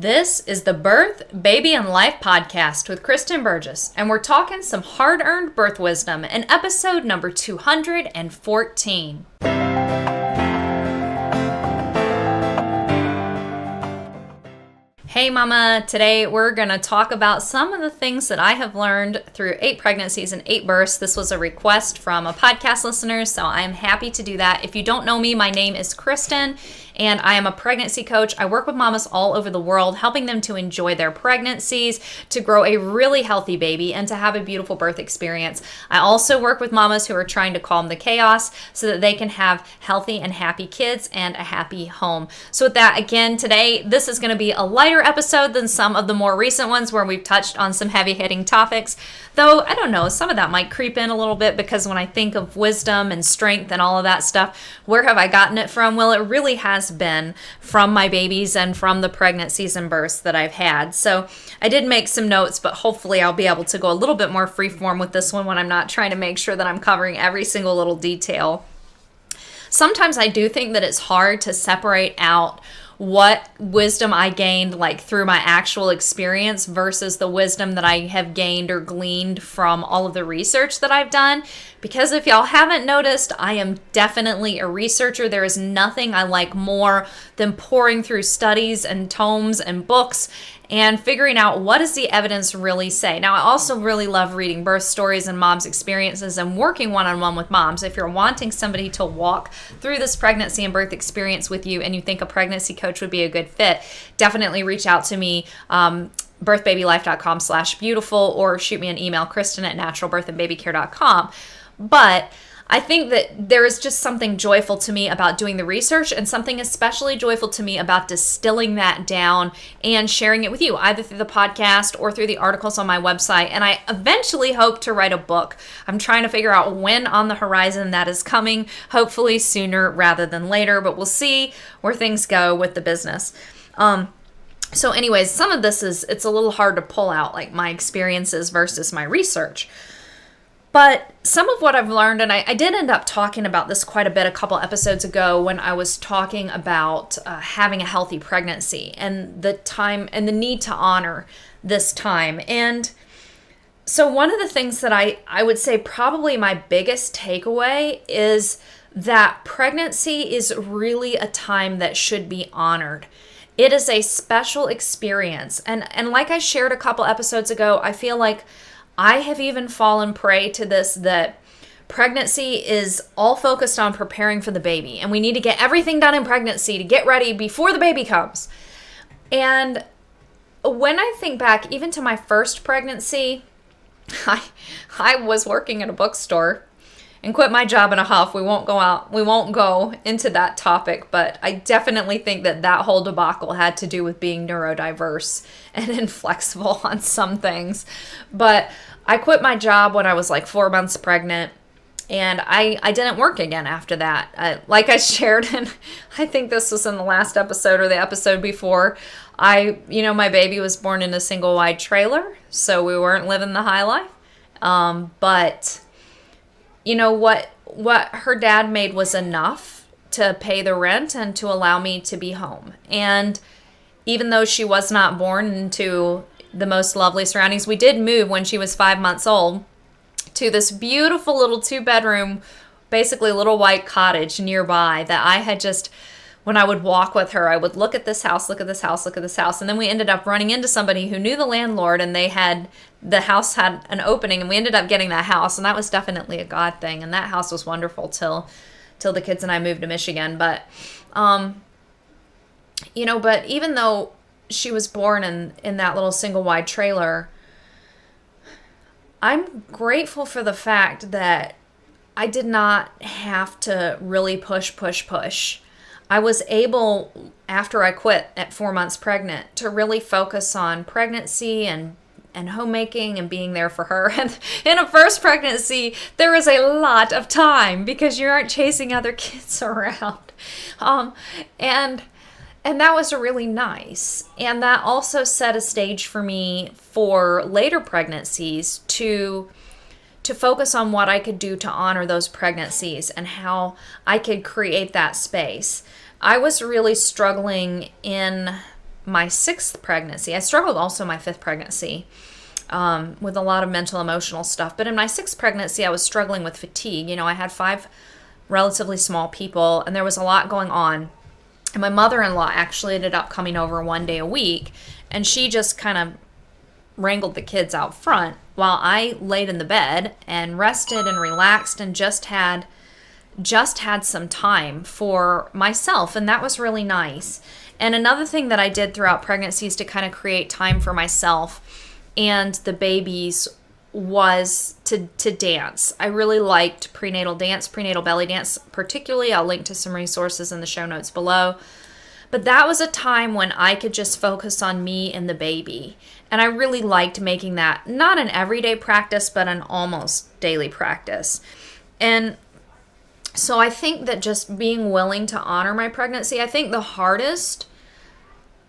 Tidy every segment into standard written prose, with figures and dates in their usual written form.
This is the Birth, Baby, and Life podcast with Kristen Burgess, and we're talking some hard-earned birth wisdom in episode number 214. Hey mama, today we're going to talk about some of the things that I have learned through 8 pregnancies and 8 births. This was a request from a podcast listener, so I'm happy to do that. If you don't know me, my name is Kristen, and I am a pregnancy coach. I work with mamas all over the world, helping them to enjoy their pregnancies, to grow a really healthy baby, and to have a beautiful birth experience. I also work with mamas who are trying to calm the chaos so that they can have healthy and happy kids and a happy home. So with that, again, today, this is going to be a lighter episode than some of the more recent ones where we've touched on some heavy-hitting topics. Though, I don't know, some of that might creep in a little bit because when I think of wisdom and strength and all of that stuff, where have I gotten it from? Well, it really has been from my babies and from the pregnancies and births that I've had. So I did make some notes, but hopefully I'll be able to go a little bit more freeform with this one when I'm not trying to make sure that I'm covering every single little detail. Sometimes I do think that it's hard to separate out what wisdom I gained like through my actual experience versus the wisdom that I have gained or gleaned from all of the research that I've done. Because if y'all haven't noticed, I am definitely a researcher. There is nothing I like more than pouring through studies and tomes and books and figuring out what does the evidence really say. Now, I also really love reading birth stories and moms' experiences and working one-on-one with moms. If you're wanting somebody to walk through this pregnancy and birth experience with you and you think a pregnancy coach would be a good fit, definitely reach out to me, birthbabylife.com/beautiful, or shoot me an email, Kristen@naturalbirthandbabycare.com. But I think that there is just something joyful to me about doing the research and something especially joyful to me about distilling that down and sharing it with you, either through the podcast or through the articles on my website. And I eventually hope to write a book. I'm trying to figure out when on the horizon that is coming, hopefully sooner rather than later, but we'll see where things go with the business. So anyways, some of this it's a little hard to pull out, like my experiences versus my research. But some of what I've learned, and I did end up talking about this quite a bit a couple episodes ago when I was talking about having a healthy pregnancy and the time and the need to honor this time. And so one of the things that I would say probably my biggest takeaway is that pregnancy is really a time that should be honored. It is a special experience. And like I shared a couple episodes ago, I feel like I have even fallen prey to this, that pregnancy is all focused on preparing for the baby. And we need to get everything done in pregnancy to get ready before the baby comes. And when I think back, even to my first pregnancy, I was working at a bookstore and quit my job in a huff. We won't go into that topic, but I definitely think that whole debacle had to do with being neurodiverse and inflexible on some things. But I quit my job when I was like 4 months pregnant, and I didn't work again after that. Like I shared, and I think this was in the last episode or the episode before, my baby was born in a single wide trailer, so we weren't living the high life. But you know what her dad made was enough to pay the rent and to allow me to be home. And even though she was not born into the most lovely surroundings, we did move when she was 5 months old to this beautiful little 2-bedroom, basically little white cottage nearby that I had just, when I would walk with her, I would look at this house, look at this house, look at this house. And then we ended up running into somebody who knew the landlord, and the house had an opening, and we ended up getting that house. And that was definitely a God thing. And that house was wonderful till the kids and I moved to Michigan. But, but even though she was born in that little single wide trailer, I'm grateful for the fact that I did not have to really push. I was able, after I quit at 4 months pregnant, to really focus on pregnancy and homemaking and being there for her. And in a first pregnancy, there is a lot of time because you aren't chasing other kids around. And that was really nice. And that also set a stage for me for later pregnancies to focus on what I could do to honor those pregnancies and how I could create that space. I was really struggling in my sixth pregnancy, I struggled also my fifth pregnancy with a lot of mental, emotional stuff. But in my sixth pregnancy, I was struggling with fatigue. I had 5 relatively small people, and there was a lot going on. And my mother-in-law actually ended up coming over one day a week, and she just kind of wrangled the kids out front while I laid in the bed and rested and relaxed and just had some time for myself, and that was really nice. And another thing that I did throughout pregnancies to kind of create time for myself and the babies was to dance. I really liked prenatal dance, prenatal belly dance particularly. I'll link to some resources in the show notes below. But that was a time when I could just focus on me and the baby. And I really liked making that not an everyday practice, but an almost daily practice. And so I think that just being willing to honor my pregnancy, I think the hardest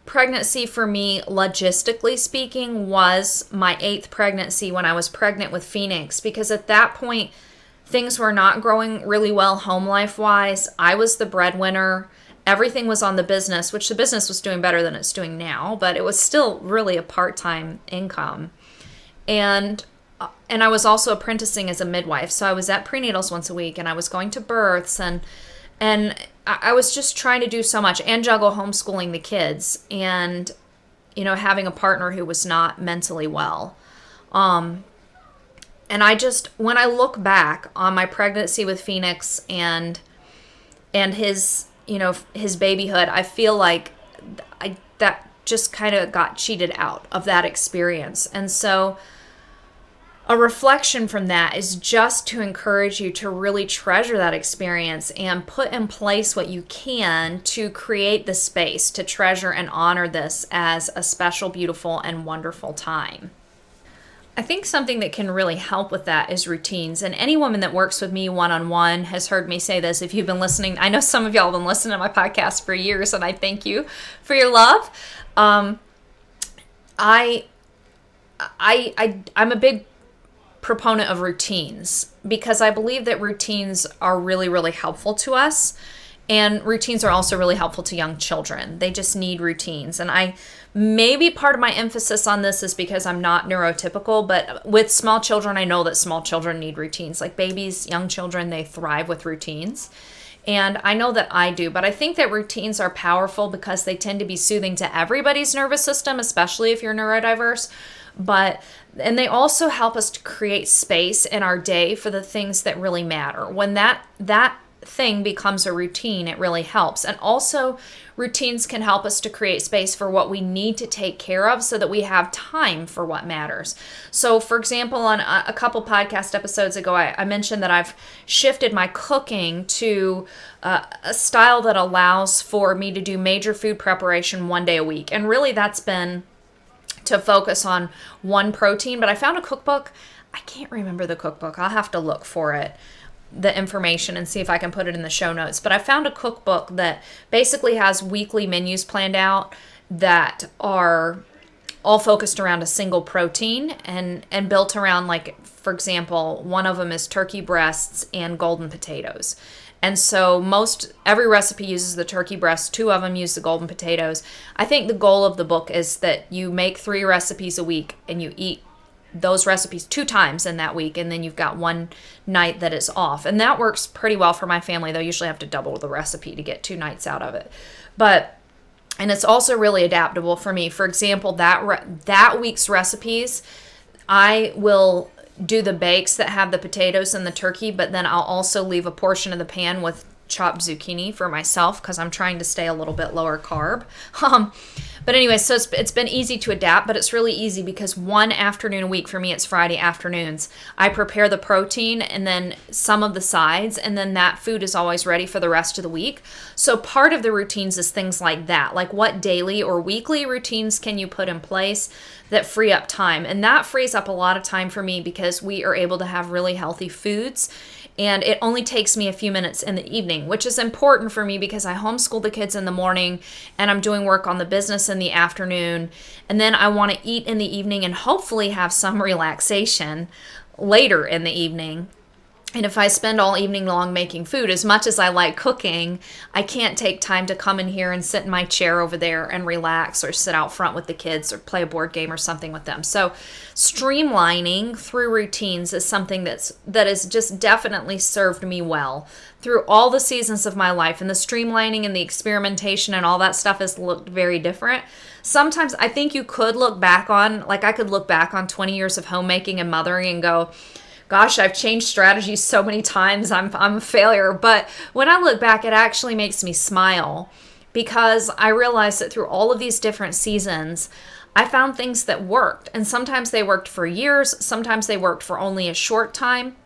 pregnancy for me, logistically speaking, was my 8th pregnancy when I was pregnant with Phoenix, because at that point, things were not growing really well home life wise. I was the breadwinner. Everything was on the business, which the business was doing better than it's doing now, but it was still really a part-time income. And I was also apprenticing as a midwife. So I was at prenatals once a week, and I was going to births, and I was just trying to do so much and juggle homeschooling the kids and, having a partner who was not mentally well. And I just, when I look back on my pregnancy with Phoenix and his, his babyhood, I feel like that just kind of got cheated out of that experience. And so a reflection from that is just to encourage you to really treasure that experience and put in place what you can to create the space to treasure and honor this as a special, beautiful, and wonderful time. I think something that can really help with that is routines. And any woman that works with me one-on-one has heard me say this. If you've been listening, I know some of y'all have been listening to my podcast for years, and I thank you for your love. I'm a big proponent of routines because I believe that routines are really, really helpful to us. And routines are also really helpful to young children. They just need routines. And maybe part of my emphasis on this is because I'm not neurotypical, but with small children, I know that small children need routines. Like babies, young children, they thrive with routines. And I know that I do, but I think that routines are powerful because they tend to be soothing to everybody's nervous system, especially if you're neurodiverse. And they also help us to create space in our day for the things that really matter. When that thing becomes a routine, it really helps. And also, routines can help us to create space for what we need to take care of so that we have time for what matters. So, for example, on a couple podcast episodes ago, I mentioned that I've shifted my cooking to a style that allows for me to do major food preparation one day a week. And really, that's been to focus on one protein, but I found a cookbook. I can't remember the cookbook. I'll have to look for it, the information, and see if I can put it in the show notes. But I found a cookbook that basically has weekly menus planned out that are all focused around a single protein and built around, like, for example, one of them is turkey breasts and golden potatoes. And so every recipe uses the turkey breast. 2 of them use the golden potatoes. I think the goal of the book is that you make 3 recipes a week and you eat those recipes 2 times in that week, and then you've got one night that is off. And that works pretty well for my family. They'll usually have to double the recipe to get 2 nights out of it. And it's also really adaptable for me. For example, that week's recipes, I will do the bakes that have the potatoes and the turkey, but then I'll also leave a portion of the pan with chopped zucchini for myself because I'm trying to stay a little bit lower carb. But anyway, so it's been easy to adapt, but it's really easy because one afternoon a week, for me it's Friday afternoons, I prepare the protein and then some of the sides, and then that food is always ready for the rest of the week. So part of the routines is things like that, like what daily or weekly routines can you put in place that free up time. And that frees up a lot of time for me because we are able to have really healthy foods. And it only takes me a few minutes in the evening, which is important for me because I homeschool the kids in the morning and I'm doing work on the business in the afternoon. And then I want to eat in the evening and hopefully have some relaxation later in the evening. And if I spend all evening long making food, as much as I like cooking, I can't take time to come in here and sit in my chair over there and relax, or sit out front with the kids or play a board game or something with them. So streamlining through routines is something that has just definitely served me well through all the seasons of my life. And the streamlining and the experimentation and all that stuff has looked very different. Sometimes I think you could look back on, like I could look back on 20 years of homemaking and mothering and go, gosh, I've changed strategies so many times, I'm a failure. But when I look back, it actually makes me smile, because I realized that through all of these different seasons, I found things that worked. And sometimes they worked for years, sometimes they worked for only a short time.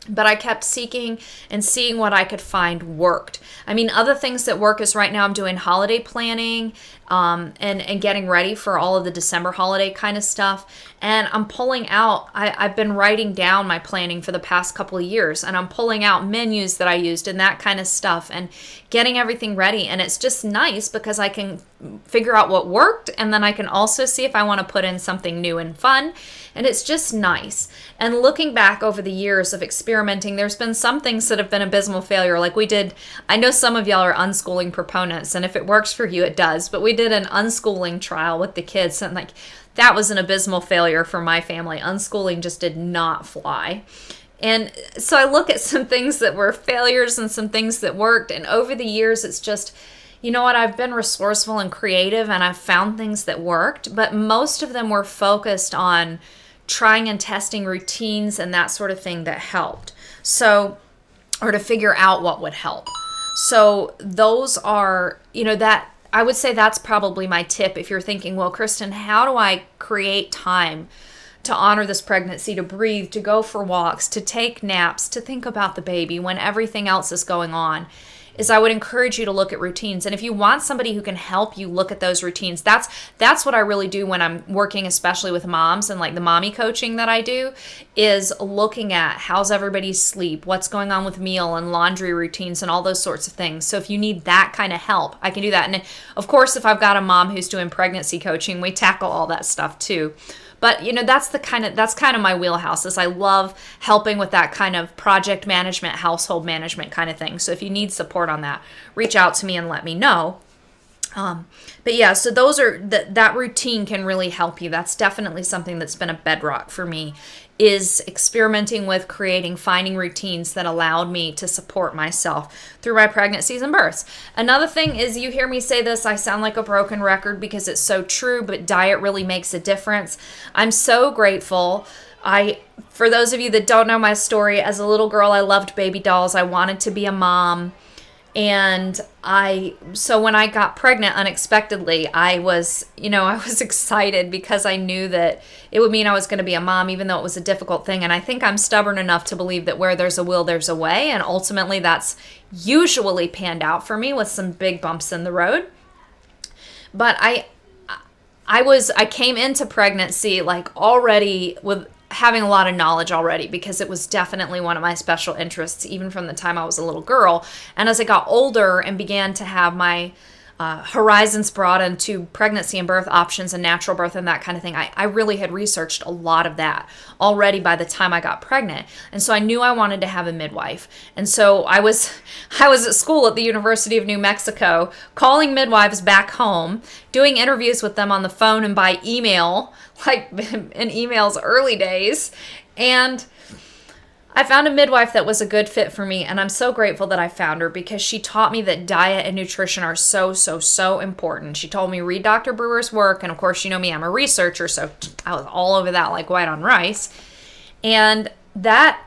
But I kept seeking and seeing what I could find worked. I mean, other things that work is right now I'm doing holiday planning and getting ready for all of the December holiday kind of stuff. And I'm pulling out, I've been writing down my planning for the past couple of years, and I'm pulling out menus that I used and that kind of stuff and getting everything ready. And it's just nice because I can figure out what worked, and then I can also see if I want to put in something new and fun. And it's just nice. And looking back over the years of experimenting, there's been some things that have been abysmal failure. Like we did, I know some of y'all are unschooling proponents, and if it works for you, it does. But we did an unschooling trial with the kids, and like that was an abysmal failure for my family. Unschooling just did not fly. And so I look at some things that were failures and some things that worked. And over the years, it's just, you know what, I've been resourceful and creative, and I've found things that worked, but most of them were focused on trying and testing routines and that sort of thing that helped. So, or to figure out what would help. So those are, that I would say that's probably my tip. If you're thinking, well, Kristen, how do I create time to honor this pregnancy, to breathe, to go for walks, to take naps, to think about the baby when everything else is going on, is I would encourage you to look at routines. And if you want somebody who can help you look at those routines, that's what I really do when I'm working, especially with moms, and like the mommy coaching that I do is looking at how's everybody's sleep, what's going on with meal and laundry routines and all those sorts of things. So if you need that kind of help, I can do that. And of course, if I've got a mom who's doing pregnancy coaching, we tackle all that stuff too. But that's kind of my wheelhouse. Is I love helping with that kind of project management, household management kind of thing. So if you need support on that, reach out to me and let me know. But yeah, so those are that routine can really help you. That's definitely something that's been a bedrock for me, is experimenting with finding routines that allowed me to support myself through my pregnancies and births. Another thing is, you hear me say this, I sound like a broken record because it's so true, but diet really makes a difference. I'm so grateful. For those of you that don't know my story, as a little girl, I loved baby dolls. I wanted to be a mom. And so when I got pregnant unexpectedly, I was excited because I knew that it would mean I was going to be a mom, even though it was a difficult thing. And I think I'm stubborn enough to believe that where there's a will, there's a way. And ultimately that's usually panned out for me with some big bumps in the road. But I came into pregnancy like already with having a lot of knowledge already, because it was definitely one of my special interests, even from the time I was a little girl. And as I got older and began to have my horizons broadened to pregnancy and birth options and natural birth and that kind of thing, I really had researched a lot of that already by the time I got pregnant. And so I knew I wanted to have a midwife. And so I was at school at the University of New Mexico, calling midwives back home, doing interviews with them on the phone and by email, like in email's early days. And I found a midwife that was a good fit for me, and I'm so grateful that I found her, because she taught me that diet and nutrition are so, so, so important. She told me, read Dr. Brewer's work, and of course, you know me, I'm a researcher, so I was all over that like white on rice. And that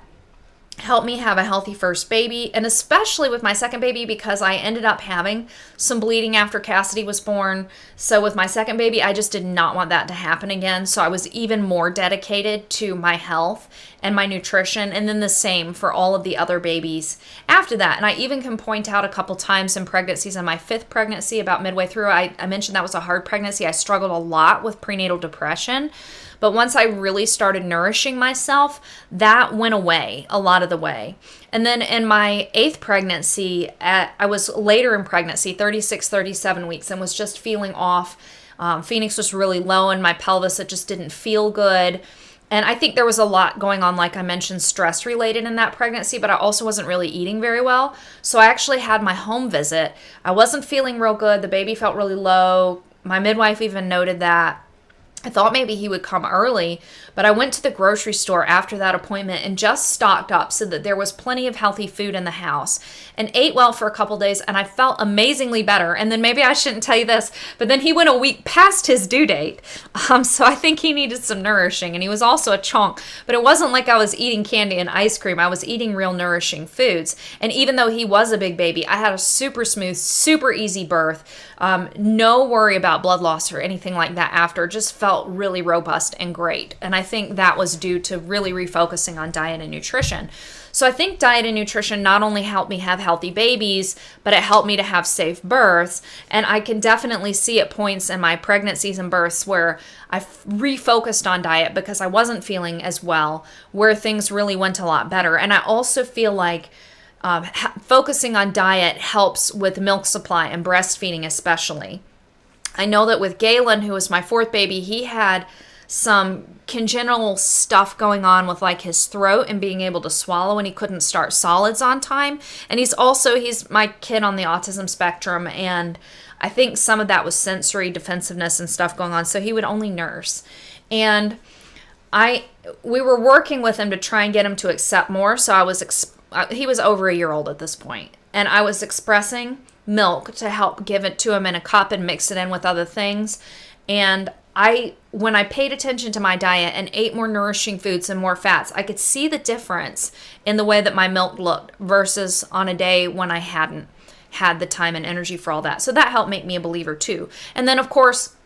helped me have a healthy first baby, and especially with my second baby, because I ended up having some bleeding after Cassidy was born. So with my second baby, I just did not want that to happen again. So I was even more dedicated to my health and my nutrition, and then the same for all of the other babies after that. And I even can point out a couple times in pregnancies, in my fifth pregnancy, about midway through, I mentioned that was a hard pregnancy. I struggled a lot with prenatal depression. But once I really started nourishing myself, that went away a lot of the way. And then in my eighth pregnancy, I was later in pregnancy, 36, 37 weeks, and was just feeling off. Phoenix was really low in my pelvis. It just didn't feel good. And I think there was a lot going on, like I mentioned, stress related in that pregnancy, but I also wasn't really eating very well. So I actually had my home visit. I wasn't feeling real good. The baby felt really low. My midwife even noted that. I thought maybe he would come early, but I went to the grocery store after that appointment and just stocked up so that there was plenty of healthy food in the house and ate well for a couple days, and I felt amazingly better. And then maybe I shouldn't tell you this, but then he went a week past his due date. So I think he needed some nourishing, and he was also a chonk, but it wasn't like I was eating candy and ice cream. I was eating real nourishing foods. And even though he was a big baby, I had a super smooth, super easy birth. No worry about blood loss or anything like that after. Just felt really robust and great. And I think that was due to really refocusing on diet and nutrition. So I think diet and nutrition not only helped me have healthy babies, but it helped me to have safe births. And I can definitely see at points in my pregnancies and births where I refocused on diet because I wasn't feeling as well, where things really went a lot better. And I also feel like focusing on diet helps with milk supply and breastfeeding especially. I know that with Galen, who was my fourth baby, he had some congenital stuff going on with like his throat and being able to swallow, and he couldn't start solids on time. And he's my kid on the autism spectrum, and I think some of that was sensory defensiveness and stuff going on, so he would only nurse. And we were working with him to try and get him to accept more, so he was over a year old at this point, and I was expressing milk to help give it to him in a cup and mix it in with other things. And when I paid attention to my diet and ate more nourishing foods and more fats, I could see the difference in the way that my milk looked versus on a day when I hadn't had the time and energy for all that. So that helped make me a believer too. And then of course,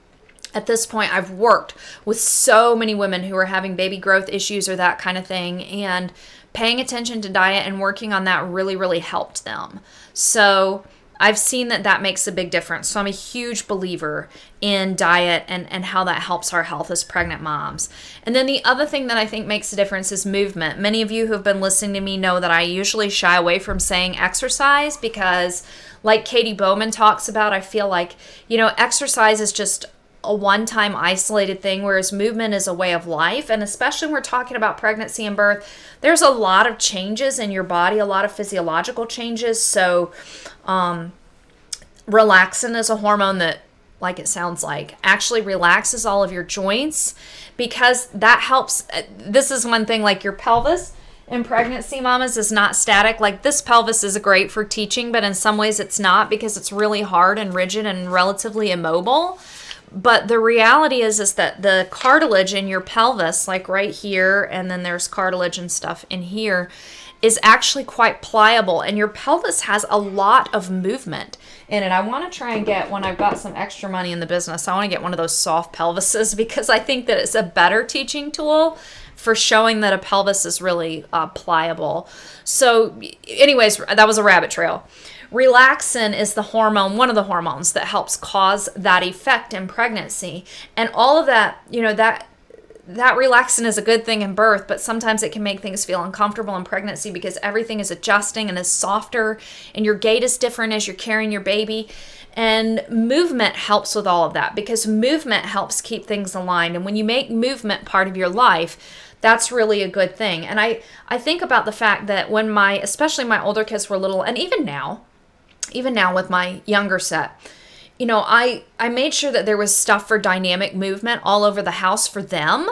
at this point, I've worked with so many women who are having baby growth issues or that kind of thing, and paying attention to diet and working on that really, really helped them. So I've seen that makes a big difference. So I'm a huge believer in diet and how that helps our health as pregnant moms. And then the other thing that I think makes a difference is movement. Many of you who have been listening to me know that I usually shy away from saying exercise because, like Katie Bowman talks about, I feel like, exercise is just a one-time isolated thing, whereas movement is a way of life. And especially when we're talking about pregnancy and birth, there's a lot of changes in your body, a lot of physiological changes. So relaxin is a hormone that, like it sounds like, actually relaxes all of your joints, because that helps. This is one thing, like your pelvis in pregnancy, mamas, is not static. Like this pelvis is great for teaching, but in some ways it's not, because it's really hard and rigid and relatively immobile. But the reality is that the cartilage in your pelvis, like right here, and then there's cartilage and stuff in here, is actually quite pliable, and your pelvis has a lot of movement in it. I want to try and get, when I've got some extra money in the business, I want to get one of those soft pelvises, because I think that it's a better teaching tool for showing that a pelvis is really pliable. So anyways, that was a rabbit trail. Relaxin is the hormone, one of the hormones that helps cause that effect in pregnancy. And all of that, that relaxin is a good thing in birth, but sometimes it can make things feel uncomfortable in pregnancy because everything is adjusting and is softer, and your gait is different as you're carrying your baby. And movement helps with all of that, because movement helps keep things aligned. And when you make movement part of your life, that's really a good thing. And I think about the fact that when especially my older kids were little, and even now with my younger set, I made sure that there was stuff for dynamic movement all over the house for them,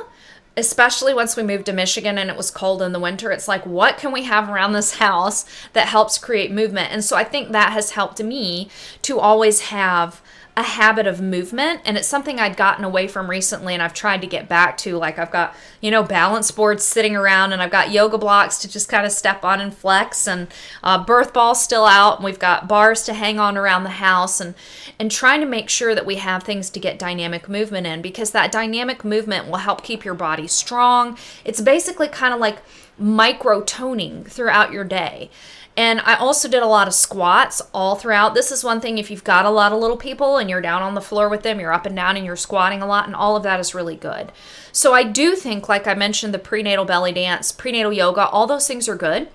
especially once we moved to Michigan and it was cold in the winter. It's like, what can we have around this house that helps create movement? And so I think that has helped me to always have a habit of movement, and it's something I'd gotten away from recently, and I've tried to get back to. Like I've got, balance boards sitting around, and I've got yoga blocks to just kind of step on and flex, and birth ball's still out, and we've got bars to hang on around the house, and trying to make sure that we have things to get dynamic movement in, because that dynamic movement will help keep your body strong. It's basically kind of like micro toning throughout your day. And I also did a lot of squats all throughout. This is one thing, if you've got a lot of little people and you're down on the floor with them, you're up and down and you're squatting a lot, and all of that is really good. So I do think, like I mentioned, the prenatal belly dance, prenatal yoga, all those things are good.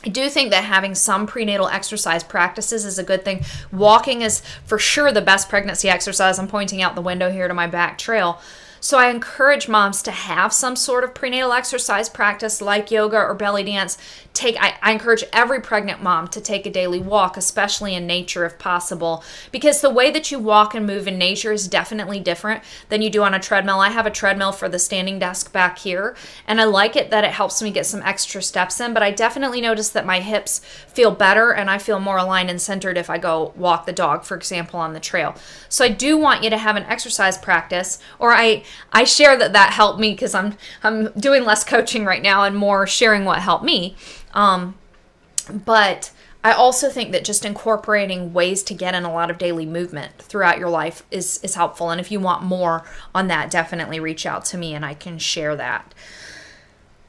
I do think that having some prenatal exercise practices is a good thing. Walking is for sure the best pregnancy exercise. I'm pointing out the window here to my back trail. So I encourage moms to have some sort of prenatal exercise practice like yoga or belly dance. I encourage every pregnant mom to take a daily walk, especially in nature if possible, because the way that you walk and move in nature is definitely different than you do on a treadmill. I have a treadmill for the standing desk back here, and I like it that it helps me get some extra steps in, but I definitely notice that my hips feel better and I feel more aligned and centered if I go walk the dog, for example, on the trail. So I do want you to have an exercise practice, or I share that helped me because I'm doing less coaching right now and more sharing what helped me. But I also think that just incorporating ways to get in a lot of daily movement throughout your life is helpful. And if you want more on that, definitely reach out to me and I can share that.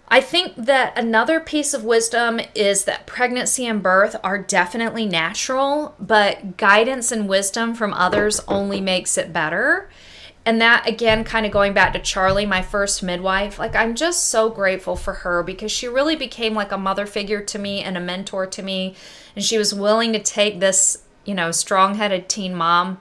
I think that another piece of wisdom is that pregnancy and birth are definitely natural, but guidance and wisdom from others only makes it better. And that, again, kind of going back to Charlie, my first midwife, like I'm just so grateful for her because she really became like a mother figure to me and a mentor to me. And she was willing to take this, strong-headed teen mom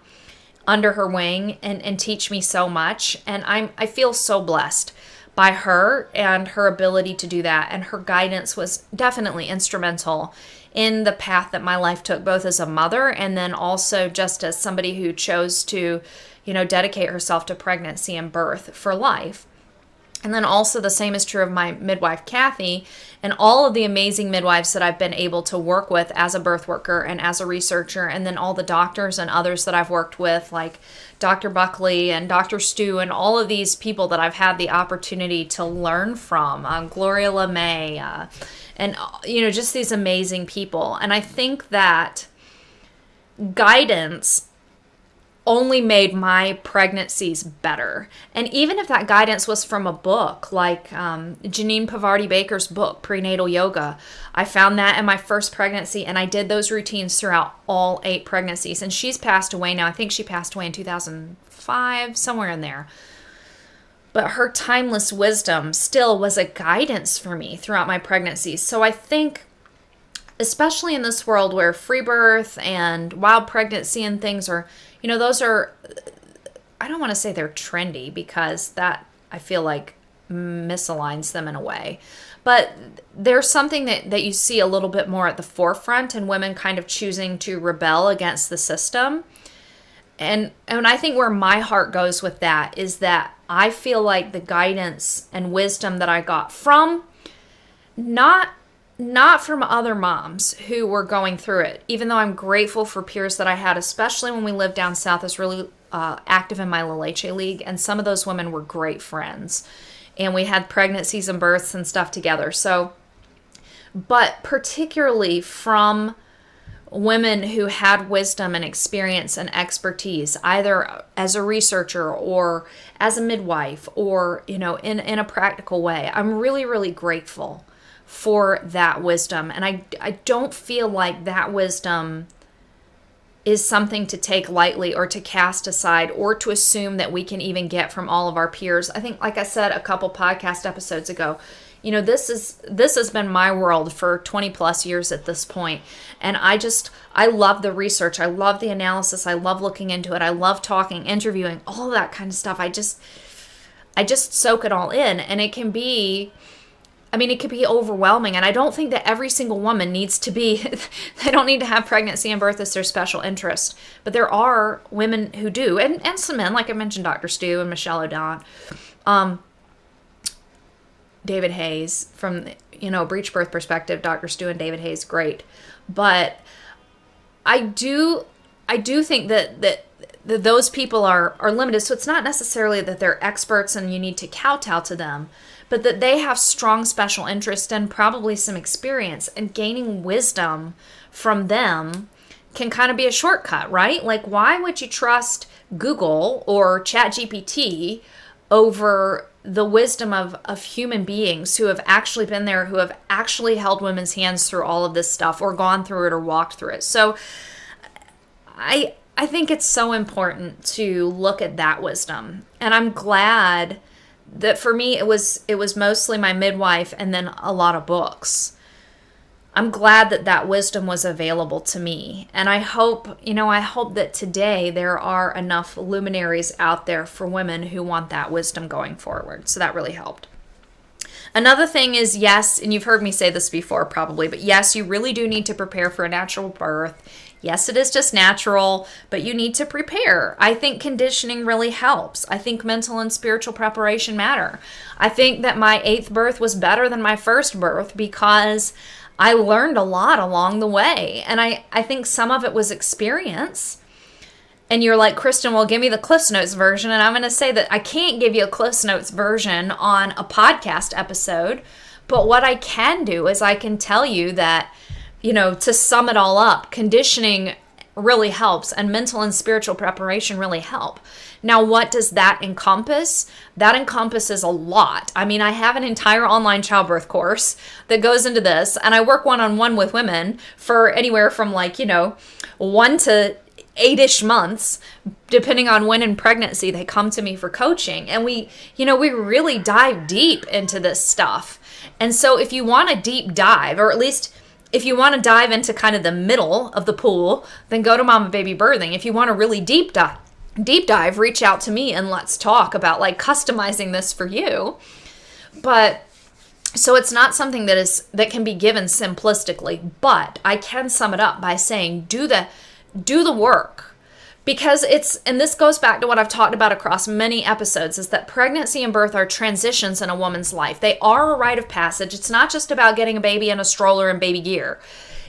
under her wing and teach me so much. And I feel so blessed by her and her ability to do that. And her guidance was definitely instrumental in the path that my life took, both as a mother and then also just as somebody who chose to dedicate herself to pregnancy and birth for life. And then also the same is true of my midwife, Kathy, and all of the amazing midwives that I've been able to work with as a birth worker and as a researcher, and then all the doctors and others that I've worked with, like Dr. Buckley and Dr. Stu, and all of these people that I've had the opportunity to learn from, Gloria LeMay, and just these amazing people. And I think that guidance only made my pregnancies better. And even if that guidance was from a book, like Janine Pavardi Baker's book, Prenatal Yoga, I found that in my first pregnancy, and I did those routines throughout all 8 pregnancies. And she's passed away now. I think she passed away in 2005, somewhere in there. But her timeless wisdom still was a guidance for me throughout my pregnancies. So I think, especially in this world where free birth and wild pregnancy and things are, those are, I don't want to say they're trendy because that I feel like misaligns them in a way. But there's something that you see a little bit more at the forefront, and women kind of choosing to rebel against the system. And I think where my heart goes with that is that I feel like the guidance and wisdom that I got from, not from other moms who were going through it, even though I'm grateful for peers that I had, especially when we lived down south. I was really active in my La Leche League, and some of those women were great friends. And we had pregnancies and births and stuff together. So, but particularly from women who had wisdom and experience and expertise, either as a researcher or as a midwife or, in a practical way, I'm really, really grateful for that wisdom. And I don't feel like that wisdom is something to take lightly or to cast aside or to assume that we can even get from all of our peers. I think, like I said a couple podcast episodes ago, this has been my world for 20 plus years at this point. And I love the research. I love the analysis. I love looking into it. I love talking, interviewing, all that kind of stuff. I just soak it all in. And it can be overwhelming. And I don't think that every single woman needs to be, they don't need to have pregnancy and birth as their special interest. But there are women who do. And some men, like I mentioned, Dr. Stu and Michelle O'Donnell, David Hayes, from, breech birth perspective, Dr. Stu and David Hayes, great. But I do think that those people are limited. So it's not necessarily that they're experts and you need to kowtow to them, but that they have strong special interest and probably some experience, and gaining wisdom from them can kind of be a shortcut, right? Like, why would you trust Google or ChatGPT over the wisdom of human beings who have actually been there, who have actually held women's hands through all of this stuff or gone through it or walked through it? So I think it's so important to look at that wisdom. And I'm glad that for me, it was mostly my midwife and then a lot of books. I'm glad that that wisdom was available to me. And I hope that today there are enough luminaries out there for women who want that wisdom going forward. So that really helped. Another thing is, yes, and you've heard me say this before probably, but yes, you really do need to prepare for a natural birth. Yes, it is just natural, but you need to prepare. I think conditioning really helps. I think mental and spiritual preparation matter. I think that my 8th birth was better than my 1st birth because I learned a lot along the way. And I think some of it was experience. And you're like, Kristen, well, give me the Cliffs Notes version. And I'm going to say that I can't give you a Cliffs Notes version on a podcast episode. But what I can do is I can tell you that, to sum it all up, conditioning really helps and mental and spiritual preparation really help. Now, what does that encompass? That encompasses a lot. I mean, I have an entire online childbirth course that goes into this, and I work one-on-one with women for anywhere from 1 to 8-ish months, depending on when in pregnancy they come to me for coaching. And we really dive deep into this stuff. And so if you want a deep dive, or at least if you want to dive into kind of the middle of the pool, then go to Mama Baby Birthing. If you want to really deep dive, reach out to me and let's talk about customizing this for you. But so it's not something that can be given simplistically, but I can sum it up by saying do the work. Because and this goes back to what I've talked about across many episodes, is that pregnancy and birth are transitions in a woman's life. They are a rite of passage. It's not just about getting a baby in a stroller and baby gear.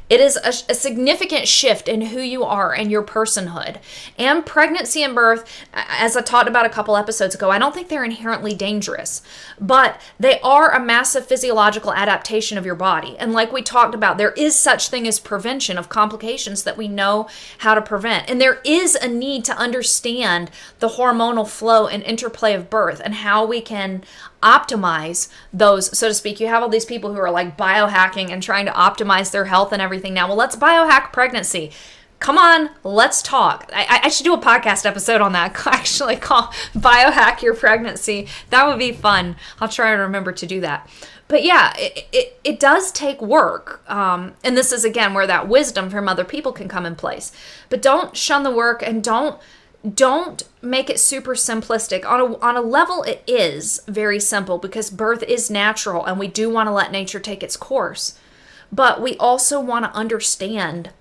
It is a significant shift in who you are and your personhood. And pregnancy and birth, as I talked about a couple episodes ago, I don't think they're inherently dangerous, but they are a massive physiological adaptation of your body. And like we talked about, there is such thing as prevention of complications that we know how to prevent. And there is a need to understand the hormonal flow and interplay of birth and how we can optimize those, so to speak. You have all these people who are biohacking and trying to optimize their health and everything now. Well, let's biohack pregnancy. Come on, let's talk. I should do a podcast episode on that, actually, call Biohack Your Pregnancy. That would be fun. I'll try to remember to do that. But yeah, it does take work. And this is, again, where that wisdom from other people can come in place. But don't shun the work, and don't make it super simplistic. On a level, it is very simple because birth is natural and we do want to let nature take its course. But we also want to understand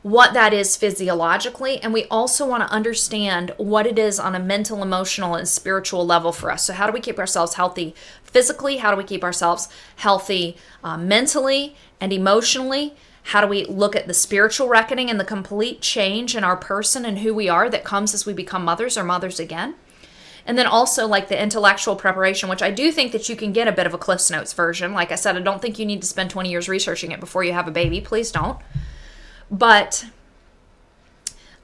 what that is physiologically, and we also want to understand what it is on a mental, emotional, and spiritual level for us. So how do we keep ourselves healthy physically? How do we keep ourselves healthy mentally and emotionally? How do we look at the spiritual reckoning and the complete change in our person and who we are that comes as we become mothers or mothers again? And then also the intellectual preparation, which I do think that you can get a bit of a Cliffs Notes version. Like I said, I don't think you need to spend 20 years researching it before you have a baby. Please don't. But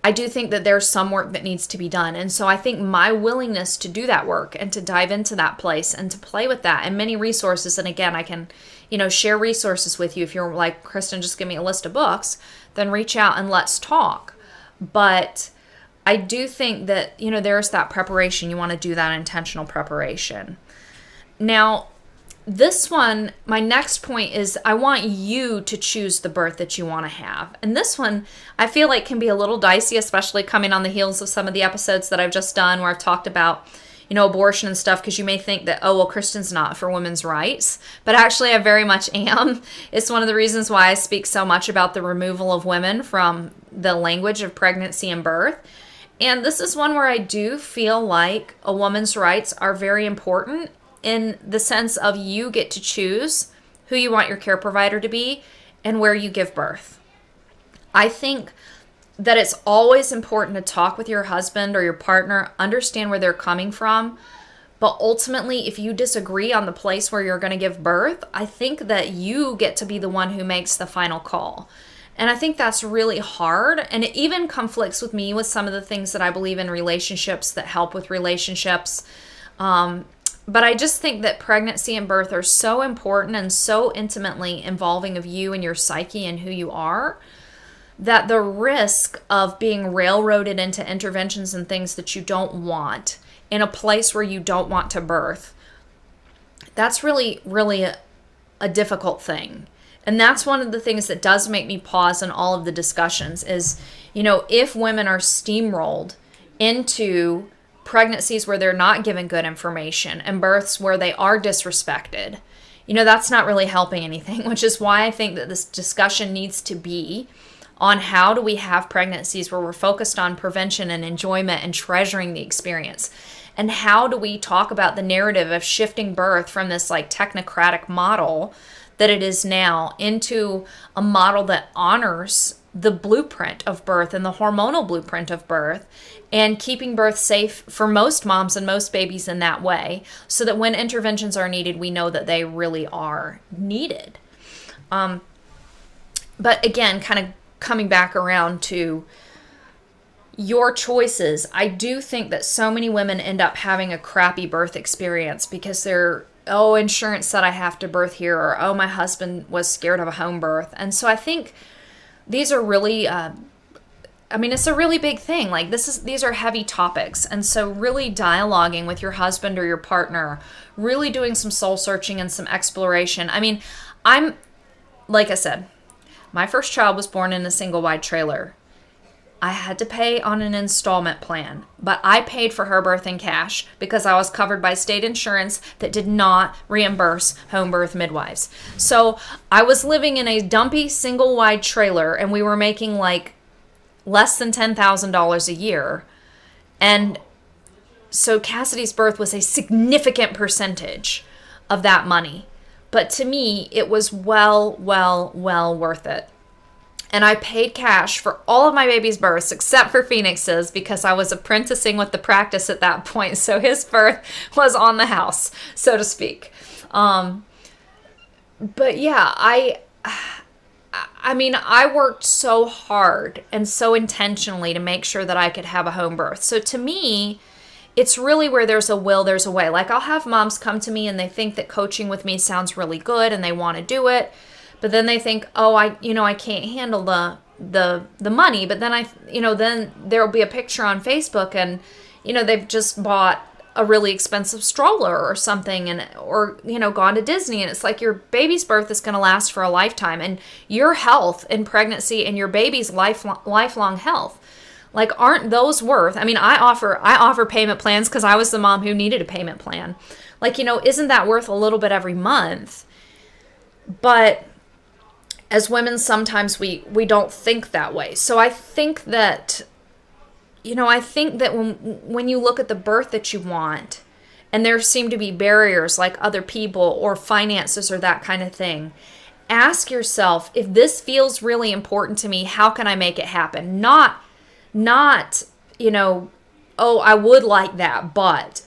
I do think that there's some work that needs to be done. And so I think my willingness to do that work and to dive into that place and to play with that and many resources. And again, I can, share resources with you. If you're like, Kristen, just give me a list of books, then reach out and let's talk. But I do think that, there's that preparation. You want to do that intentional preparation. Now, this one, my next point is I want you to choose the birth that you want to have. And this one, I feel like can be a little dicey, especially coming on the heels of some of the episodes that I've just done where I've talked about, abortion and stuff, because you may think that, oh, well, Kristen's not for women's rights. But actually, I very much am. It's one of the reasons why I speak so much about the removal of women from the language of pregnancy and birth. And this is one where I do feel like a woman's rights are very important in the sense of you get to choose who you want your care provider to be and where you give birth. I think that it's always important to talk with your husband or your partner, understand where they're coming from. But ultimately, if you disagree on the place where you're going to give birth, I think that you get to be the one who makes the final call. And I think that's really hard. And it even conflicts with me with some of the things that I believe in relationships that help with relationships. But I just think that pregnancy and birth are so important and so intimately involving of you and your psyche and who you are, that the risk of being railroaded into interventions and things that you don't want in a place where you don't want to birth, that's really, really a difficult thing. And that's one of the things that does make me pause in all of the discussions is, if women are steamrolled into pregnancies where they're not given good information and births where they are disrespected, that's not really helping anything, which is why I think that this discussion needs to be on how do we have pregnancies where we're focused on prevention and enjoyment and treasuring the experience. And how do we talk about the narrative of shifting birth from this like technocratic model that it is now into a model that honors the blueprint of birth and the hormonal blueprint of birth, and keeping birth safe for most moms and most babies in that way, so that when interventions are needed, we know that they really are needed. But again, kind of coming back around to your choices, I do think that so many women end up having a crappy birth experience because insurance said I have to birth here, or my husband was scared of a home birth. And so I think these are really, it's a really big thing. Like these are heavy topics. And so really dialoguing with your husband or your partner, really doing some soul searching and some exploration. Like I said, my first child was born in a single wide trailer. I had to pay on an installment plan, but I paid for her birth in cash because I was covered by state insurance that did not reimburse home birth midwives. So I was living in a dumpy single wide trailer, and we were making like less than $10,000 a year. And so Cassidy's birth was a significant percentage of that money. But to me, it was well worth it. And I paid cash for all of my baby's births except for Phoenix's because I was apprenticing with the practice at that point. So his birth was on the house, so to speak. But yeah, I worked so hard and so intentionally to make sure that I could have a home birth. So to me, it's really where there's a will, there's a way. Like I'll have moms come to me and they think that coaching with me sounds really good and they want to do it. But then they think, I can't handle the money. But then then there'll be a picture on Facebook and, they've just bought a really expensive stroller or something or gone to Disney. And it's like your baby's birth is going to last for a lifetime, and your health in pregnancy and your baby's lifelong health. Like, aren't those worth? I offer payment plans because I was the mom who needed a payment plan. Like, isn't that worth a little bit every month? But as women, sometimes we don't think that way. So I think that, when you look at the birth that you want, and there seem to be barriers like other people or finances or that kind of thing, ask yourself, if this feels really important to me, how can I make it happen? Not, I would like that, but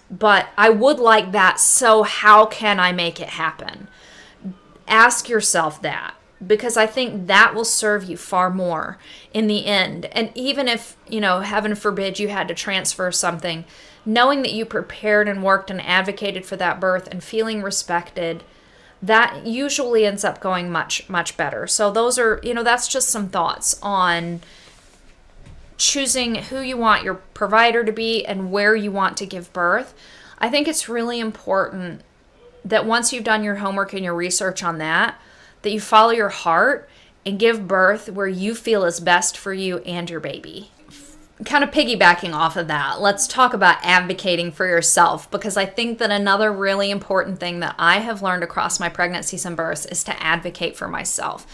I would like that, so how can I make it happen? Ask yourself that. Because I think that will serve you far more in the end. And even if, heaven forbid, you had to transfer something, knowing that you prepared and worked and advocated for that birth and feeling respected, that usually ends up going much, much better. So those are, that's just some thoughts on choosing who you want your provider to be and where you want to give birth. I think it's really important that once you've done your homework and your research on that you follow your heart and give birth where you feel is best for you and your baby. Kind of piggybacking off of that, let's talk about advocating for yourself, because I think that another really important thing that I have learned across my pregnancies and births is to advocate for myself.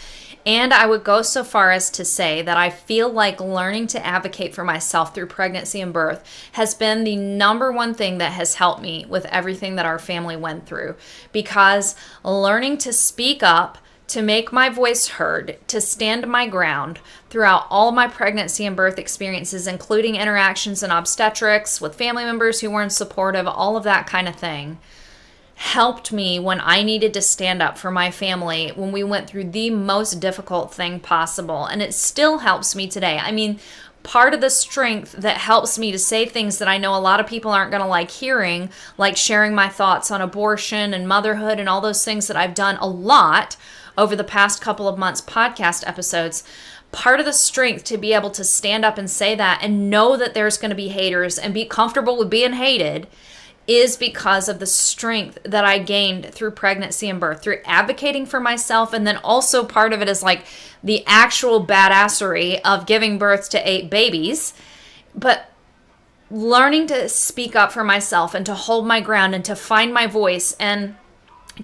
And I would go so far as to say that I feel like learning to advocate for myself through pregnancy and birth has been the number one thing that has helped me with everything that our family went through. Because learning to speak up, to make my voice heard, to stand my ground throughout all my pregnancy and birth experiences, including interactions in obstetrics with family members who weren't supportive, all of that kind of thing, helped me when I needed to stand up for my family when we went through the most difficult thing possible. And it still helps me today. Part of the strength that helps me to say things that I know a lot of people aren't going to like hearing, like sharing my thoughts on abortion and motherhood and all those things that I've done a lot over the past couple of months podcast episodes, part of the strength to be able to stand up and say that and know that there's going to be haters and be comfortable with being hated is because of the strength that I gained through pregnancy and birth, through advocating for myself. And then also part of it is like the actual badassery of giving birth to 8 babies. But learning to speak up for myself and to hold my ground and to find my voice and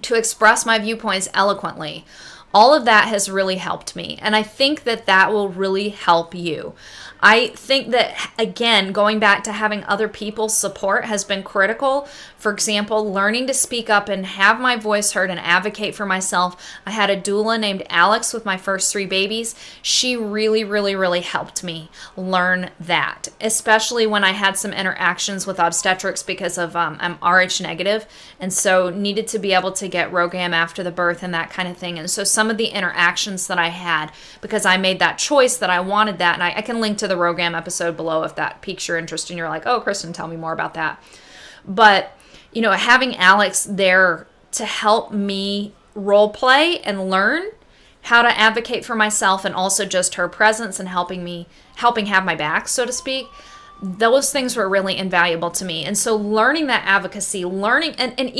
to express my viewpoints eloquently. All of that has really helped me. And I think that that will really help you. I think that, again, going back to having other people's support has been critical. For example, learning to speak up and have my voice heard and advocate for myself. I had a doula named Alex with my first 3 babies. She really, really, really helped me learn that, especially when I had some interactions with obstetrics because of I'm Rh negative, and so needed to be able to get RhoGAM after the birth and that kind of thing. And so some of the interactions that I had, because I made that choice that I wanted that, and I can link to the RhoGAM episode below if that piques your interest and you're like, oh, Kristen, tell me more about that. But, you know, having Alex there to help me role play and learn how to advocate for myself, and also just her presence and helping have my back, so to speak, those things were really invaluable to me. And so learning that advocacy, and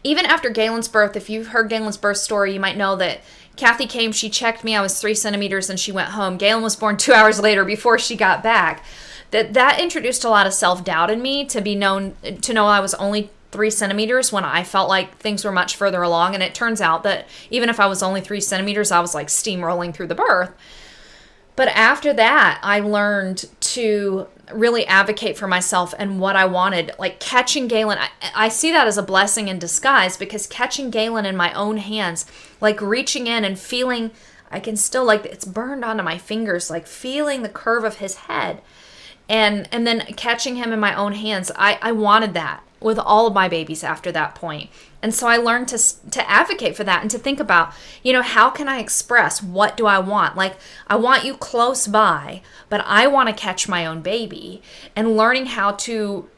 even after Galen's birth, if you've heard Galen's birth story, you might know that Kathy came, she checked me, I was 3 centimeters, and she went home. Galen was born 2 hours later before she got back. That introduced a lot of self-doubt in me to know I was only 3 centimeters when I felt like things were much further along. And it turns out that even if I was only 3 centimeters, I was like steamrolling through the birth. But after that, I learned to really advocate for myself and what I wanted. Like catching Galen, I see that as a blessing in disguise, because catching Galen in my own hands, like reaching in and feeling, I can still, like, it's burned onto my fingers, like feeling the curve of his head. And then catching him in my own hands, I wanted that with all of my babies after that point. And so I learned to advocate for that and to think about, you know, how can I express, what do I want? Like, I want you close by, but I want to catch my own baby. And learning how to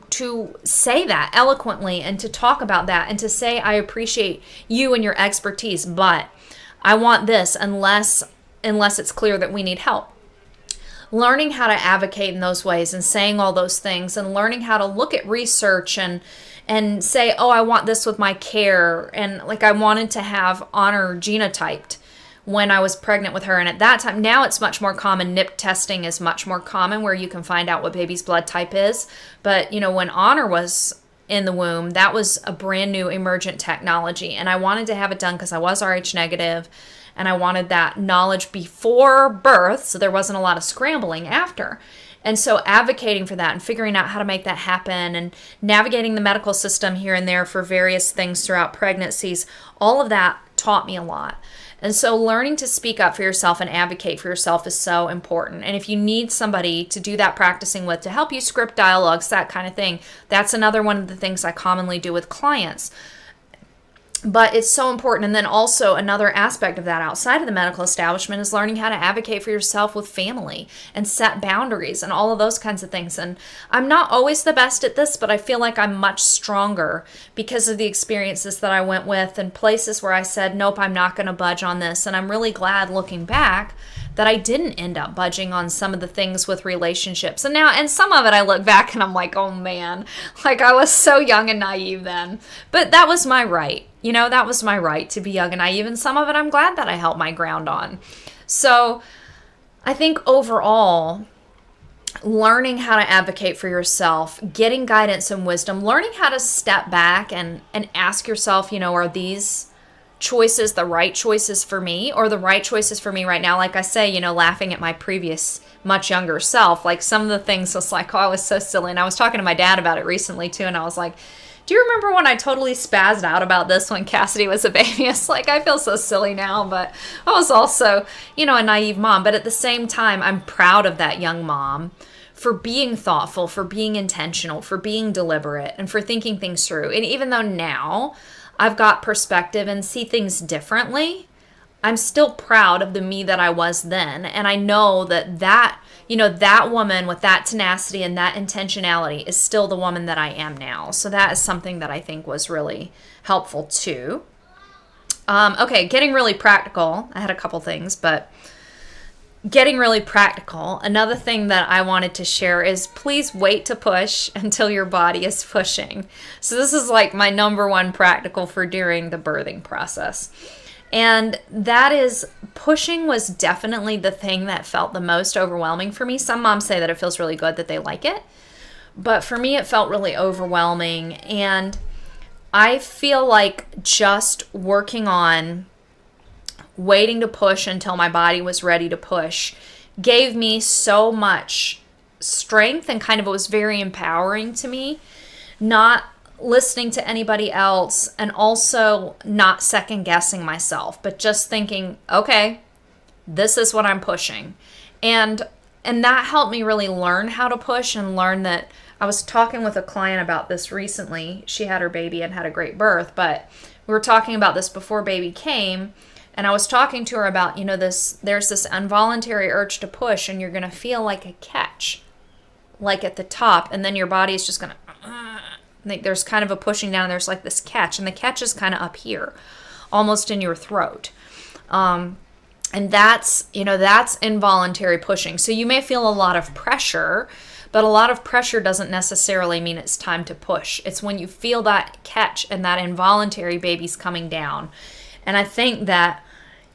say that eloquently and to talk about that and to say, I appreciate you and your expertise, but I want this unless it's clear that we need help. Learning how to advocate in those ways and saying all those things, and learning how to look at research and say, oh, I want this with my care. And like, I wanted to have Honor genotyped when I was pregnant with her. And at that time, now it's much more common. NIP testing is much more common, where you can find out what baby's blood type is. But, you know, when Honor was in the womb, that was a brand new emergent technology. And I wanted to have it done because I was Rh negative. And I wanted that knowledge before birth, so there wasn't a lot of scrambling after. And so advocating for that and figuring out how to make that happen and navigating the medical system here and there for various things throughout pregnancies, all of that taught me a lot. And so learning to speak up for yourself and advocate for yourself is so important. And if you need somebody to do that practicing with, to help you script dialogues, that kind of thing, that's another one of the things I commonly do with clients. But it's so important. And then also another aspect of that outside of the medical establishment is learning how to advocate for yourself with family and set boundaries and all of those kinds of things. And I'm not always the best at this, but I feel like I'm much stronger because of the experiences that I went with and places where I said, nope, I'm not going to budge on this. And I'm really glad looking back that I didn't end up budging on some of the things with relationships. And some of it I look back and I'm like, oh man, like I was so young and naive then. But that was my right. You know, that was my right to be young and naive. And some of it I'm glad that I held my ground on. So I think overall, learning how to advocate for yourself, getting guidance and wisdom, learning how to step back and ask yourself, you know, are these choices the right choices for me, or the right choices for me right now? Like I say, you know, laughing at my previous much younger self, like some of the things was like, oh, I was so silly. And I was talking to my dad about it recently too. And I was like, do you remember when I totally spazzed out about this when Cassidy was a baby? It's like, I feel so silly now, but I was also, you know, a naive mom. But at the same time, I'm proud of that young mom for being thoughtful, for being intentional, for being deliberate, and for thinking things through. And even though now I've got perspective and see things differently, I'm still proud of the me that I was then. And I know that you know, that woman with that tenacity and that intentionality is still the woman that I am now. So that is something that I think was really helpful too. Okay, getting really practical. I had a couple things, but getting really practical, another thing that I wanted to share is please wait to push until your body is pushing. So this is like my number one practical for during the birthing process. And that is, pushing was definitely the thing that felt the most overwhelming for me. Some moms say that it feels really good, that they like it. But for me, it felt really overwhelming. And I feel like just working on waiting to push until my body was ready to push gave me so much strength, and kind of it was very empowering to me, not listening to anybody else, and also not second guessing myself, but just thinking, okay, this is what I'm pushing. And that helped me really learn how to push, and learn that I was talking with a client about this recently. She had her baby and had a great birth, but we were talking about this before baby came. And I was talking to her about, there's this involuntary urge to push, and you're going to feel like a catch, like at the top, and then your body is just going to, like there's kind of a pushing down, and there's like this catch, and the catch is kind of up here, almost in your throat. And that's involuntary pushing. So you may feel a lot of pressure, but a lot of pressure doesn't necessarily mean it's time to push. It's when you feel that catch and that involuntary baby's coming down. And I think that,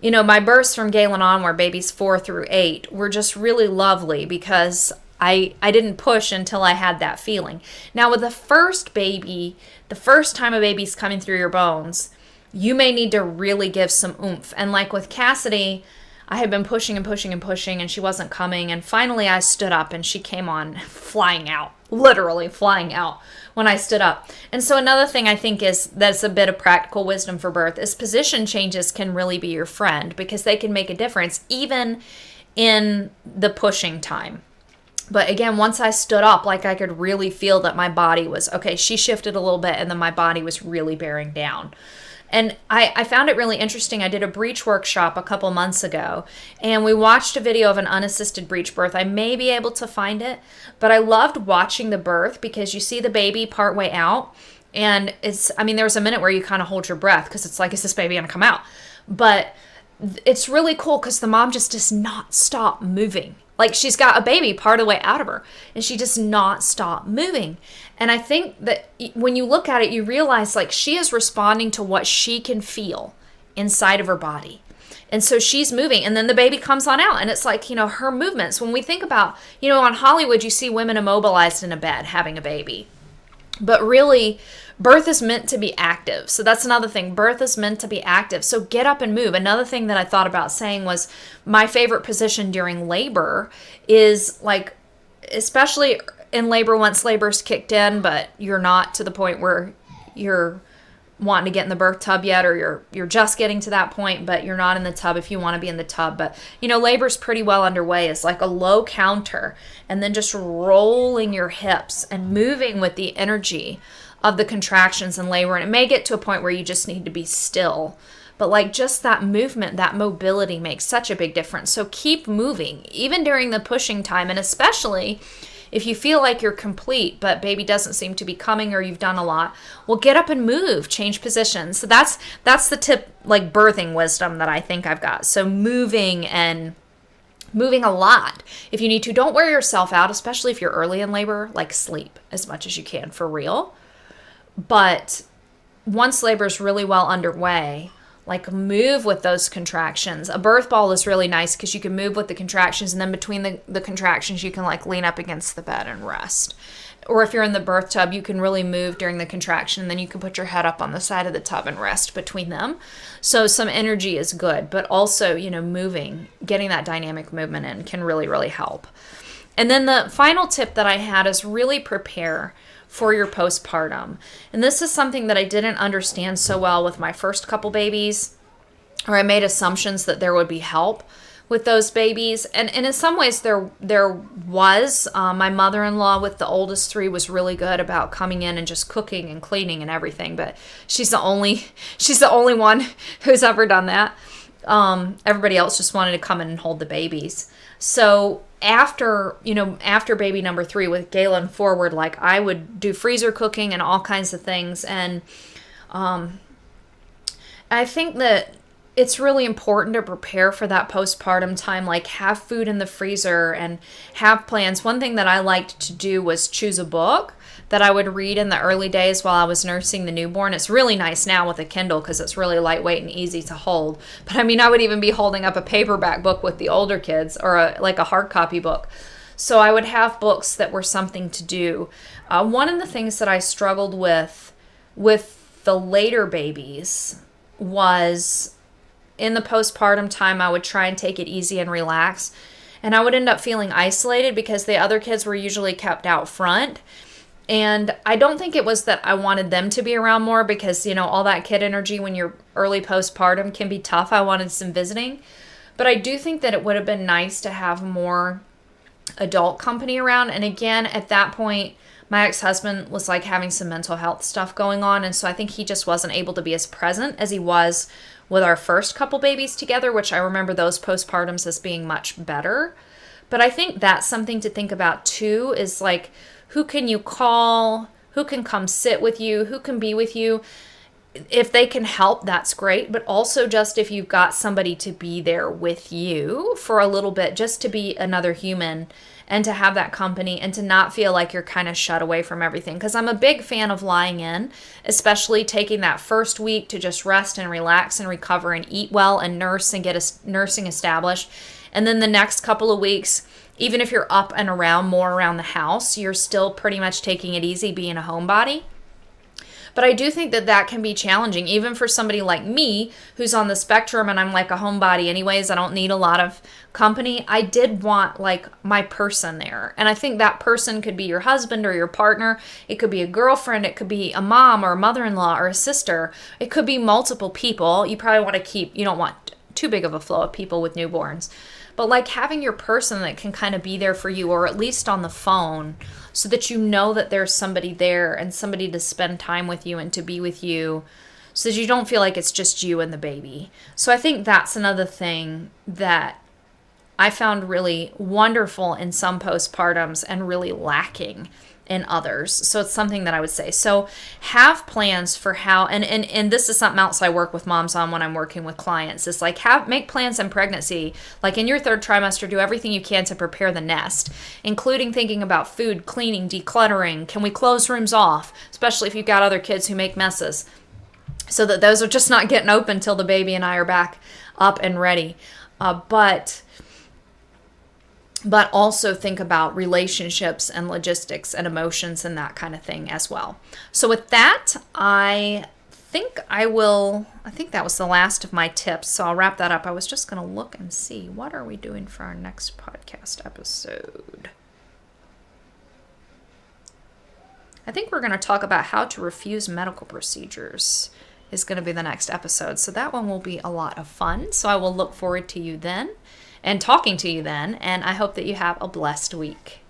my births from Galen on, where babies 4 through 8, were just really lovely because I didn't push until I had that feeling. Now, with the first baby, the first time a baby's coming through your bones, you may need to really give some oomph. And like with Cassidy, I had been pushing and pushing and pushing, and she wasn't coming. And finally I stood up, and she came on flying out, literally flying out when I stood up. And so another thing I think that's a bit of practical wisdom for birth is position changes can really be your friend, because they can make a difference even in the pushing time. But again, once I stood up, like I could really feel that my body was, okay, she shifted a little bit, and then my body was really bearing down. And I found it really interesting. I did a breech workshop a couple months ago, and we watched a video of an unassisted breech birth. I may be able to find it, but I loved watching the birth because you see the baby partway out, and there was a minute where you kind of hold your breath because it's like, is this baby going to come out? But it's really cool because the mom just does not stop moving. Like, she's got a baby part of the way out of her, and she does not stop moving. And I think that when you look at it, you realize, like, she is responding to what she can feel inside of her body. And so she's moving, and then the baby comes on out, and it's like, her movements. When we think about, on Hollywood, you see women immobilized in a bed having a baby. But really, birth is meant to be active. So that's another thing. Birth is meant to be active. So get up and move. Another thing that I thought about saying was my favorite position during labor is, like, especially in labor once labor's kicked in, but you're not to the point where you're wanting to get in the birth tub yet, or you're just getting to that point, but you're not in the tub if you want to be in the tub. But, labor's pretty well underway. It's like a low counter, and then just rolling your hips and moving with the energy of the contractions in labor. And it may get to a point where you just need to be still. But like, just that movement, that mobility makes such a big difference. So keep moving, even during the pushing time, and especially if you feel like you're complete, but baby doesn't seem to be coming, or you've done a lot, well, get up and move, change positions. So that's the tip, like birthing wisdom that I think I've got. So moving a lot. If you need to, don't wear yourself out, especially if you're early in labor. Like, sleep as much as you can, for real. But once labor is really well underway, like, move with those contractions. A birth ball is really nice because you can move with the contractions, and then between the contractions, you can like lean up against the bed and rest. Or if you're in the birth tub, you can really move during the contraction, and then you can put your head up on the side of the tub and rest between them. So some energy is good, but also, moving, getting that dynamic movement in can really, really help. And then the final tip that I had is really prepare for your postpartum. And this is something that I didn't understand so well with my first couple babies, or I made assumptions that there would be help with those babies. And in some ways there was. My mother-in-law with the oldest 3 was really good about coming in and just cooking and cleaning and everything, but she's the only one who's ever done that. Everybody else just wanted to come in and hold the babies. So after baby number 3 with Galen forward, like, I would do freezer cooking and all kinds of things. And I think that it's really important to prepare for that postpartum time, like have food in the freezer and have plans. One thing that I liked to do was choose a book that I would read in the early days while I was nursing the newborn. It's really nice now with a Kindle because it's really lightweight and easy to hold. But I mean, I would even be holding up a paperback book with the older kids, or like a hard copy book. So I would have books that were something to do. One of the things that I struggled with the later babies was, in the postpartum time, I would try and take it easy and relax. And I would end up feeling isolated because the other kids were usually kept out front. And I don't think it was that I wanted them to be around more because, all that kid energy when you're early postpartum can be tough. I wanted some visiting. But I do think that it would have been nice to have more adult company around. And again, at that point, my ex-husband was like having some mental health stuff going on. And so I think he just wasn't able to be as present as he was with our first couple babies together, which I remember those postpartums as being much better. But I think that's something to think about too, is like, who can you call? Who can come sit with you? Who can be with you? If they can help, that's great. But also just if you've got somebody to be there with you for a little bit, just to be another human and to have that company and to not feel like you're kind of shut away from everything. Because I'm a big fan of lying in, especially taking that first week to just rest and relax and recover and eat well and nurse and get nursing established. And then the next couple of weeks, even if you're up and around more around the house, you're still pretty much taking it easy being a homebody. But I do think that that can be challenging, even for somebody like me who's on the spectrum and I'm like a homebody anyways. I don't need a lot of company. I did want like my person there. And I think that person could be your husband or your partner. It could be a girlfriend. It could be a mom or a mother-in-law or a sister. It could be multiple people. You probably want to you don't want too big of a flow of people with newborns. But like having your person that can kind of be there for you, or at least on the phone, so that you know that there's somebody there and somebody to spend time with you and to be with you, so that you don't feel like it's just you and the baby. So I think that's another thing that I found really wonderful in some postpartums and really lacking in others. So it's something that I would say. So have plans for how, and this is something else I work with moms on when I'm working with clients. It's like make plans in pregnancy. Like in your third trimester, do everything you can to prepare the nest, including thinking about food, cleaning, decluttering. Can we close rooms off, especially if you've got other kids who make messes, so that those are just not getting open till the baby and I are back up and ready. But also think about relationships and logistics and emotions and that kind of thing as well. So with that, I think that was the last of my tips. So I'll wrap that up. I was just going to look and see, what are we doing for our next podcast episode? I think we're going to talk about how to refuse medical procedures is going to be the next episode. So that one will be a lot of fun. So I will look forward to you then and talking to you then. And I hope that you have a blessed week.